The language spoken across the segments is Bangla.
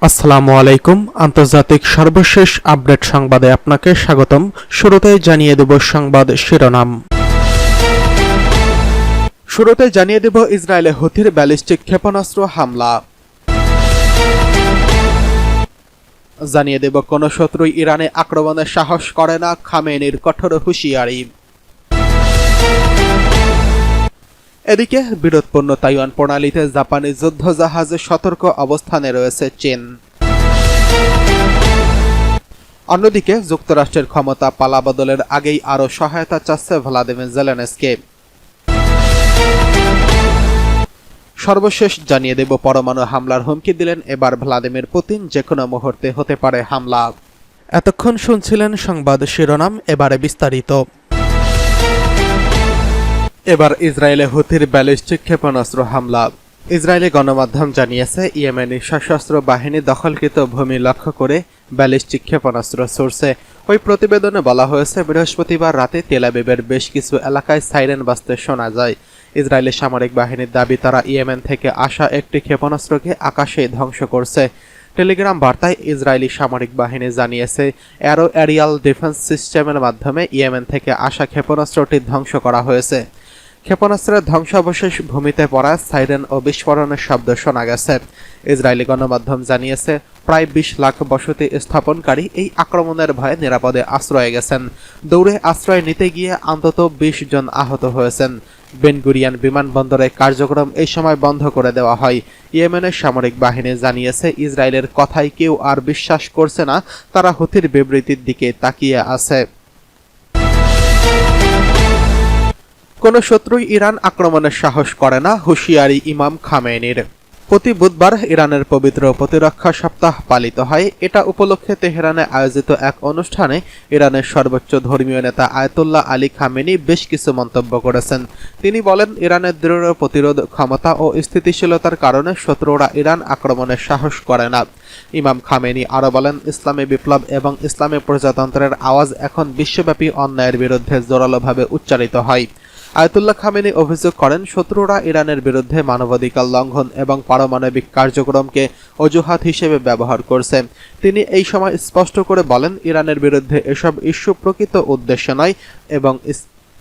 আসসালামু আলাইকুম। আন্তর্জাতিক সর্বশেষ আপডেট সংবাদে আপনাকে স্বাগতম। শুরুতেই জানিয়ে দেব সংবাদ শিরোনাম। শুরুতে জানিয়ে দেব ইসরায়েলে হুথির ব্যালিস্টিক ক্ষেপণাস্ত্র হামলা। জানিয়ে দেব কোন শত্রুই ইরানে আক্রমণের সাহস করে না, খামেনির কঠোর হুঁশিয়ারি। এদিকে বিরোধপূর্ণ তাইওয়ান প্রণালীতে জাপানি যুদ্ধজাহাজে সতর্ক অবস্থানে রয়েছে চীন। অন্যদিকে যুক্তরাষ্ট্রের ক্ষমতা পালাবদলের আগেই আরও সহায়তা চাচ্ছে ভ্লাদিমির জেলেনস্কি। সর্বশেষ জানিয়ে দেব পরমাণু হামলার হুমকি দিলেন এবার ভ্লাদিমির পুতিন, যেকোনো মুহূর্তে হতে পারে হামলা। এতক্ষণ শুনছিলেন সংবাদ শিরোনাম, এবারে বিস্তারিত। এবার ইসরায়েলে হুথির ব্যালিস্টিক ক্ষেপণাস্ত্র হামলা। ইসরায়েলি গণমাধ্যম জানিয়েছে ইয়েমেনি সশস্ত্র বাহিনী দখলকৃত ভূমি লক্ষ্য করে ব্যালিস্টিক ক্ষেপণাস্ত্র ছুড়ছে। ওই প্রতিবেদনে বলা হয়েছে বৃহস্পতিবার রাতে তেল আবিবের বেশ কিছু এলাকায় সাইরেন বাজতে শোনা যায়। ইসরায়েলি সামরিক বাহিনীর দাবি, তারা ইয়েমেন থেকে আসা একটি ক্ষেপণাস্ত্রকে আকাশে ধ্বংস করছে। টেলিগ্রাম বার্তায় ইসরায়েলি সামরিক বাহিনী জানিয়েছে অ্যারো এরিয়াল ডিফেন্স সিস্টেমের মাধ্যমে ইয়েমেন থেকে আসা ক্ষেপণাস্ত্রটি ধ্বংস করা হয়েছে। ক্ষেপণাস্ত্রের ধ্বংসাবশেষ ভূমিতে পড়া সাইরেন ও বিস্ফোরণের শব্দ শোনা গেছে। ইসরায়েলি গণমাধ্যম জানিয়েছে প্রায় ২০ লাখ বসতি স্থাপনকারী এই আক্রমণের ভয়ে নিরাপদে আশ্রয়ে গেছেন। দৌড়ে আশ্রয় নিতে গিয়ে অন্তত ২০ জন আহত হয়েছেন। বেন গুরিয়ান বিমানবন্দরে কার্যক্রম এই সময় বন্ধ করে দেওয়া হয়। ইয়েমেনের সামরিক বাহিনী জানিয়েছে ইসরায়েলের কথায় কেউ আর বিশ্বাস করছে না, তারা হুথির বিবৃতির দিকে তাকিয়ে আছে। কোন শত্রুই ইরান আক্রমণের সাহস করে না, হুঁশিয়ারি ইমাম খামেনির। প্রতি বুধবার ইরানের পবিত্র প্রতিরক্ষা সপ্তাহ পালিত হয়। এটা উপলক্ষে তেহরানে আয়োজিত এক অনুষ্ঠানে ইরানের সর্বোচ্চ ধর্মীয় নেতা আয়াতুল্লাহ আলী খামেনি বেশ কিছু মন্তব্য করেছেন। তিনি বলেন, ইরানের দৃঢ় প্রতিরোধ ক্ষমতা ও স্থিতিশীলতার কারণে শত্রুরা ইরান আক্রমণের সাহস করে না। ইমাম খামেনি আরও বলেন, ইসলামী বিপ্লব এবং ইসলামী প্রজাতন্ত্রের আওয়াজ এখন বিশ্বব্যাপী অন্যায়ের বিরুদ্ধে জোরালোভাবে উচ্চারিত হয়। আয়াতুল্লাহ খামেনি অভিযোগ করেন, শত্রুরা ইরানের বিরুদ্ধে মানবাধিকার লঙ্ঘন এবং পারমাণবিক কার্যক্রমকে অজুহাত হিসেবে ব্যবহার করছে। তিনি এই সময় স্পষ্ট করে বলেন, ইরানের বিরুদ্ধে এসব ইস্যু প্রকৃত উদ্দেশ্য নয় এবং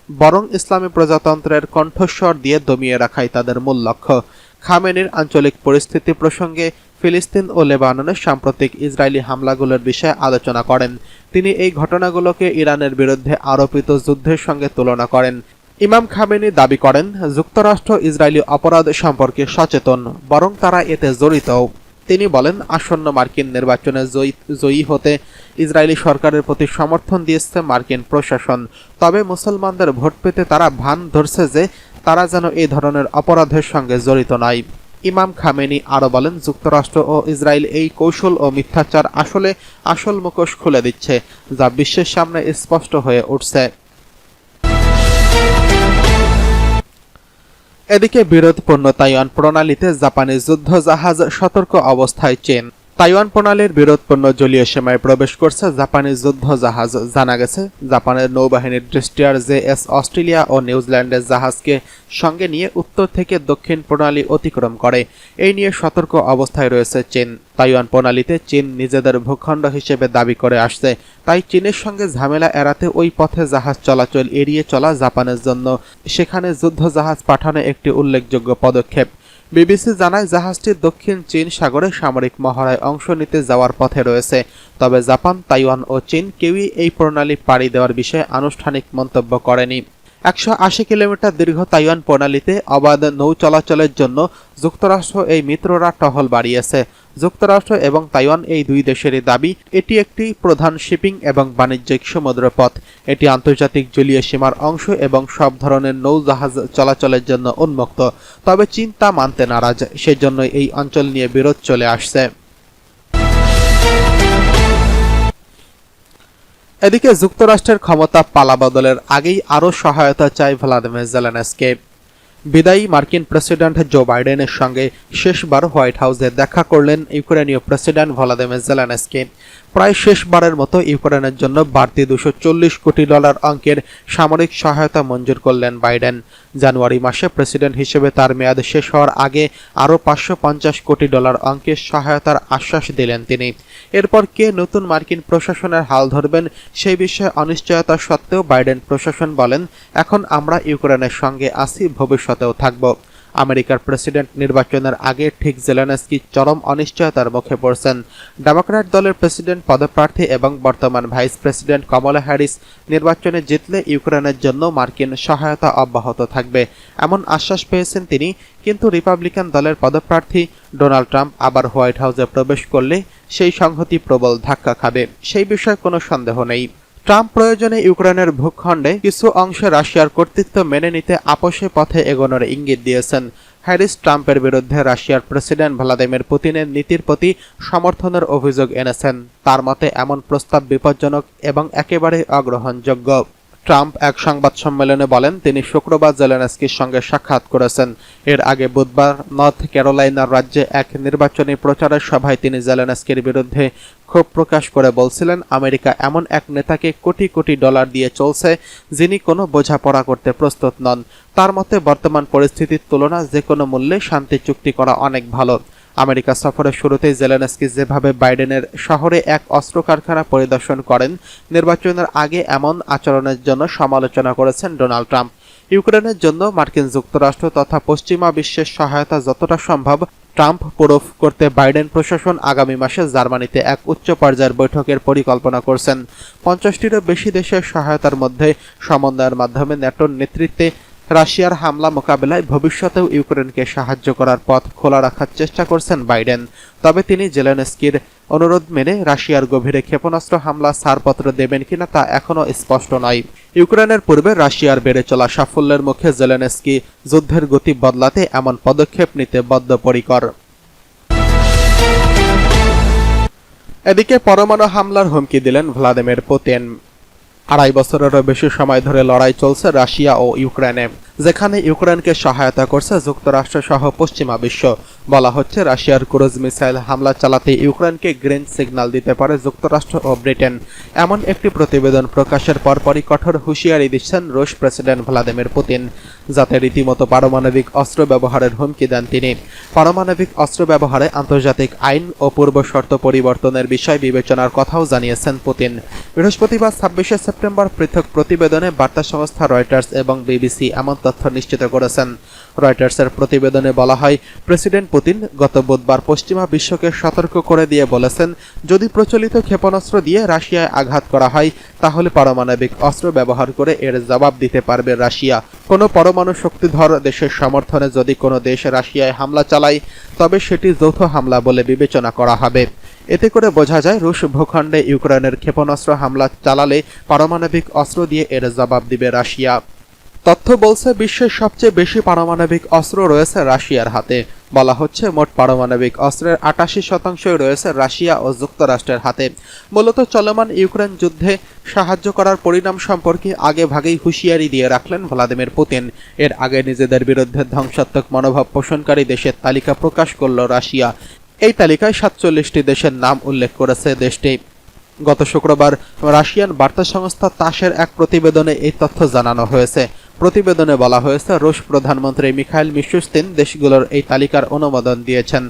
বরং ইসলামী প্রজাতন্ত্রের কণ্ঠস্বর দিয়ে দমিয়ে রাখাই তাদের মূল লক্ষ্য। খামেনির আঞ্চলিক পরিস্থিতি প্রসঙ্গে ফিলিস্তিন ও লেবাননের সাম্প্রতিক ইসরায়েলি হামলাগুলোর বিষয়ে আলোচনা করেন। তিনি এই ঘটনাগুলোকে ইরানের বিরুদ্ধে আরোপিত যুদ্ধের সঙ্গে তুলনা করেন। ইমাম খামেনি দাবি করেন, যুক্তরাষ্ট্র ইসরায়েলি অপরাধ সম্পর্কে সচেতন, বরং তারা এতে জড়িত। তিনি বলেন, আসন্ন মার্কিন নির্বাচনে জয়ী হতে ইসরায়েলি সরকারের প্রতি সমর্থন দিয়েছে মার্কিন প্রশাসন। তবে মুসলমানদের ভোট পেতে তারা ভান ধরছে যে তারা যেন এই ধরনের অপরাধের সঙ্গে জড়িত নয়। ইমাম খামেনি আরও বলেন, যুক্তরাষ্ট্র ও ইসরায়েল এই কৌশল ও মিথ্যাচার আসল মুখোশ খুলে দিচ্ছে, যা বিশ্বের সামনে স্পষ্ট হয়ে উঠছে। এদিকে বিরোধপূর্ণ তাইওয়ান প্রণালীতে জাপানি যুদ্ধজাহাজ সতর্ক অবস্থায় চীন। তাইওয়ান প্রণালীর বিরোধপূর্ণ জলীয় সীমায় প্রবেশ করছে জাপানি যুদ্ধজাহাজ। জানা গেছে, জাপানের নৌবাহিনীর ডেস্ট্রয়ার জেএস অস্ট্রেলিয়া ও নিউজিল্যান্ডের জাহাজকে সঙ্গে নিয়ে উত্তর থেকে দক্ষিণ প্রণালী অতিক্রম করে। এই নিয়ে সতর্ক অবস্থায় রয়েছে চীন। তাইওয়ান প্রণালীতে চীন নিজেদের ভূখণ্ড হিসেবে দাবি করে আসছে, তাই চীনের সঙ্গে ঝামেলা এড়াতে ওই পথে জাহাজ চলাচল এড়িয়ে চলা জাপানের জন্য সেখানে যুদ্ধজাহাজ পাঠানো একটি উল্লেখযোগ্য পদক্ষেপ। বিবিসি জানায়, জাহাজটি দক্ষিণ চীন সাগরে সামরিক মহড়ায় অংশ নিতে যাওয়ার পথে রয়েছে। তবে জাপান, তাইওয়ান ও চীন কেউই এই প্রণালী পাড়ি দেওয়ার বিষয়ে আনুষ্ঠানিক মন্তব্য করেনি। ১৮০ কিলোমিটার দীর্ঘ তাইওয়ান প্রণালীতে অবাধ নৌ চলাচলের জন্য যুক্তরাষ্ট্র এই মিত্ররা টহল বাড়িয়েছে। যুক্তরাষ্ট্র এবং তাইওয়ান এই দুই দেশেরই দাবি, এটি একটি প্রধান শিপিং এবং বাণিজ্যিক সমুদ্রপথ। এটি আন্তর্জাতিক জলীয় সীমার অংশ এবং সব ধরনের নৌ জাহাজ চলাচলের জন্য উন্মুক্ত। তবে চীন তা মানতে নারাজ, সেজন্য এই অঞ্চল নিয়ে বিরোধ চলে আসছে। এদিকে যুক্তরাষ্ট্রের ক্ষমতা পালাবদলের আগেই আরও সহায়তা চায় ভ্লাদিমির জেলেনস্কি। বিদায়ী মার্কিন প্রেসিডেন্ট জো বাইডেনের সঙ্গে শেষবার হোয়াইট হাউসে দেখা করলেন ইউক্রেনীয় প্রেসিডেন্ট ভলোদিমির জেলেনস্কি। প্রায় শেষবারের মতো ইউক্রেনের জন্য বাড়তি $240 কোটি অঙ্কের সামরিক সহায়তা মঞ্জুর করলেন বাইডেন। জানুয়ারি মাসে প্রেসিডেন্ট হিসেবে তার মেয়াদ শেষ হওয়ার আগে আরও $550 কোটি অঙ্কের সহায়তার আশ্বাস দিলেন তিনি। এরপর কে নতুন মার্কিন প্রশাসনের হাল ধরবেন সেই বিষয়ে অনিশ্চয়তা সত্ত্বেও বাইডেন প্রশাসন বলেন, এখন আমরা ইউক্রেনের সঙ্গে আছি, ভবিষ্যতেও থাকব। আমেরিকার প্রেসিডেন্ট নির্বাচনের আগে ঠিক জেলেনস্কি চরম অনিশ্চয়তার মুখে পড়ছেন। ডেমোক্র্যাট দলের প্রেসিডেন্ট পদপ্রার্থী এবং বর্তমান ভাইস প্রেসিডেন্ট কমলা হ্যারিস নির্বাচনে জিতলে ইউক্রেনের জন্য মার্কিন সহায়তা অব্যাহত থাকবে এমন আশ্বাস পেয়েছেন তিনি। কিন্তু রিপাবলিকান দলের পদপ্রার্থী ডোনাল্ড ট্রাম্প আবার হোয়াইট হাউসে প্রবেশ করলে সেই সংহতি প্রবল ধাক্কা খাবে, সেই বিষয়ে কোনো সন্দেহ নেই। ট্রাম্প প্রয়োজনে ইউক্রেনের ভূখণ্ডে কিছু অংশে রাশিয়ার কর্তৃত্ব মেনে নিতে আপোষে পথে এগোনোর ইঙ্গিত দিয়েছেন। হ্যারিস ট্রাম্পের বিরুদ্ধে রাশিয়ার প্রেসিডেন্ট ভ্লাদিমির পুতিনের নীতির প্রতি সমর্থনের অভিযোগ এনেছেন। তার মতে এমন প্রস্তাব বিপজ্জনক এবং একেবারে অগ্রহণযোগ্য। ট্রাম্প এক সংবাদ সম্মেলনে বলেন, তিনি শুক্রবার জেলেনস্কির সঙ্গে সাক্ষাৎ করেছেন। এর আগে বুধবার নর্থ ক্যারোলাইনার রাজ্যে এক নির্বাচনী প্রচারের সভায় তিনি জেলেনস্কির বিরুদ্ধে ক্ষোভ প্রকাশ করে বলছিলেন, আমেরিকা এমন এক নেতাকে কোটি কোটি ডলার দিয়ে চলছে যিনি কোনো বোঝাপড়া করতে প্রস্তুত নন। তার মতে বর্তমান পরিস্থিতির তুলনা যে কোনো মূল্যে শান্তি চুক্তি করা অনেক ভালো। আমেরিকা সফরের শুরুতেই জেলেনস্কি যেভাবে বাইডেনের শহরে এক অস্ত্র কারখানা পরিদর্শন করেন, নির্বাচনের আগে এমন আচরণের জন্য সমালোচনা করেছেন ডোনাল্ড ট্রাম্প। ইউক্রেনের জন্য মার্কিন যুক্তরাষ্ট্র তথা পশ্চিমা বিশ্বের সহায়তা যতটা সম্ভব ট্রাম্প প্রুফ করতে বাইডেন প্রশাসন আগামী মাসে জার্মানিতে এক উচ্চ পর্যায়ের বৈঠকের পরিকল্পনা করছেন। 50টিরও বেশি দেশের সহায়তার মধ্যে সমন্বয়ের মাধ্যমে ন্যাটোর নেতৃত্বে রাশিয়ার হামলা মোকাবেলায় ভবিষ্যতেও ইউক্রেনকে সাহায্য করার পথ খোলা রাখার চেষ্টা করছেন বাইডেন। তবে তিনি জেলেনস্কির অনুরোধ মেনে রাশিয়ার গভীরে ক্ষেপণাস্ত্র হামলা ছাড়পত্র দেবেন কিনা তা এখনও স্পষ্ট নয়। ইউক্রেনের পূর্বে রাশিয়ার বেড়ে চলা সাফল্যের মুখে জেলেনস্কি যুদ্ধের গতি বদলাতে এমন পদক্ষেপ নিতে বদ্ধপরিকর। এদিকে পরমাণু হামলার হুমকি দিলেন ভ্লাদিমির পুতিন। 2.5 বছরেরও বেশি সময় ধরে লড়াই চলছে রাশিয়া ও ইউক্রেনে, যেখানে ইউক্রেনকে সহায়তা করছে যুক্তরাষ্ট্র সহ পশ্চিমা বিশ্ব। বলা হচ্ছে রাশিয়ার ক্রুজ মিসাইল হামলা চালাতে ইউক্রেনকে গ্রিন সিগন্যাল দিতে পারে যুক্তরাষ্ট্র ও ব্রিটেন। এমন একটি প্রতিবেদন প্রকাশের পরপরই কঠোর হুঁশিয়ারি দিচ্ছেন রুশ প্রেসিডেন্ট ভ্লাদিমির পুতিন, যাতে রীতিমতো পারমাণবিক অস্ত্র ব্যবহারের হুমকি দেন তিনি। পারমাণবিক অস্ত্র ব্যবহারে আন্তর্জাতিক আইন ও পূর্ব শর্ত পরিবর্তনের বিষয় বিবেচনার কথাও জানিয়েছেন পুতিন। বৃহস্পতিবার 26শে সেপ্টেম্বর পৃথক প্রতিবেদনে বার্তা সংস্থা রয়টার্স এবং বিবিসি এমন তথ্য নিশ্চিত করেছেন। রয়টার্সের প্রতিবেদনে বলা হয়, প্রেসিডেন্ট পুতিন গত বুধবার পশ্চিমা বিশ্বকে সতর্ক করে দিয়ে বলেছেন, যদি প্রচলিত ক্ষেপণাস্ত্র দিয়ে রাশিয়ায় আঘাত করা হয় তাহলে পারমাণবিক অস্ত্র ব্যবহার করে এর জবাব দিতে পারবে রাশিয়া। কোনো পরমাণু শক্তিধর দেশের সমর্থনে যদি কোনো দেশ রাশিয়ায় হামলা চালায় তবে সেটি যৌথ হামলা বলে বিবেচনা করা হবে। এতে করে বোঝা যায় রুশ ভূখণ্ডে ইউক্রেনের ক্ষেপণাস্ত্র হামলা চালালে পারমাণবিক অস্ত্র দিয়ে এর জবাব দিবে রাশিয়া। তথ্য বলছে বিশ্বের সবচেয়ে বেশি পারমাণবিক অস্ত্র রয়েছে রাশিয়ার হাতে। বলা হচ্ছে মোট পারমাণবিক অস্ত্রের 88% রয়েছে রাশিয়া ও যুক্তরাষ্ট্রের হাতে। মূলত চলমান ইউক্রেন যুদ্ধে সাহায্য করার পরিণাম সম্পর্কে আগেভাগেই হুঁশিয়ারি দিয়ে রাখলেন ভ্লাদিমির পুতিন। এর আগে নিজেদের বিরুদ্ধে ধ্বংসাত্মক মনোভাব পোষণকারী দেশের তালিকা প্রকাশ করল রাশিয়া। এই তালিকায় 47টি দেশের নাম উল্লেখ করেছে দেশটি। গত শুক্রবার রাশিয়ান বার্তা সংস্থা তাসের এক প্রতিবেদনে এই তথ্য জানানো হয়েছে। প্রতিবেদনে বলা হয়েছে, রুশ প্রধানমন্ত্রী মিখাইল মিশুস্তিন দেশগুলোর এই তালিকার অনুমোদন দিয়েছেন।